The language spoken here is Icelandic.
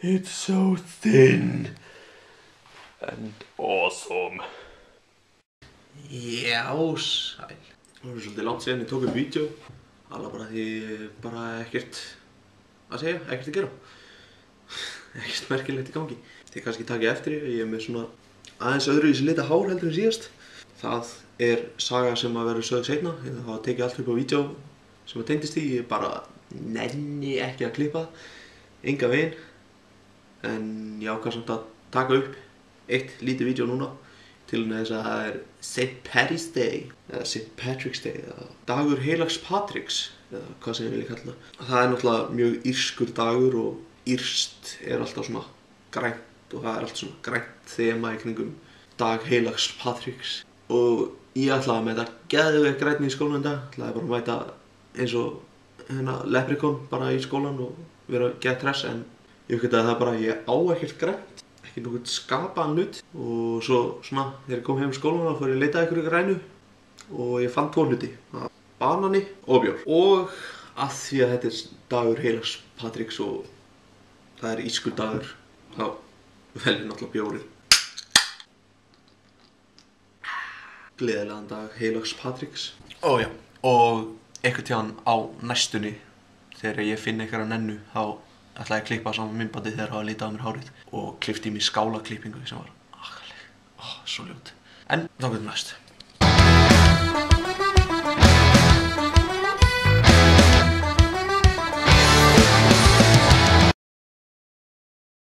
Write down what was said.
It's so thin and awesome. Já, sæl. Það var svolítið langt síðan ég tók upp vídeo. Alveg bara því bara ekkert að segja, ekkert að gera. Ekkert merkilegt í gangi. Þið kannski takið eftir ég er með svona aðeins öðruvísi lita hár heldur en síðast. Það er saga sem að verður sögð seinna. Ég hafa tekið allt upp á vídeo sem að tengdist því. Ég bara nenni ekki að klippa enga veginn. En ég ákvað samt að taka upp eitt lítið vídeo núna til þess að það er St. Paddy's Day eða St. Patrick's Day eða dagur heilags Patricks eða hvað sem ég vilja kalla það. Það er náttúrulega mjög írskur dagur og írskt er alltaf svona grænt og það er alltaf svona grænt þema í kringum dag heilags Patricks og ég ætlaði að mæta geðveik grænni í skólan þetta. Ætlaði bara að mæta eins og leprechaun bara í skólan og vera gett hress en ég uppgötaði það bara að ég á ekkert grænt, ekki nokkuð skapaðan hlut og svo svona þegar ég kom heim í skólan þá fór ég að leita ykkur grænu og ég fann 2 hluti, banani og bjór. Og að því að þetta er dagur heilags Patricks og það er írskur dagur þá vel ég náttúrulega bjórinn. Gleðilegan dag heilags Patricks. Ó já, og einhvern tíðan á næstunni þegar ég finn einhverja nennu þá ætlaði ég að klippa saman myndbandi þegar það var litað á mér hárið og klippti í mig skálaklippingu sem var akaleg, svo ljót. En þá getum næst.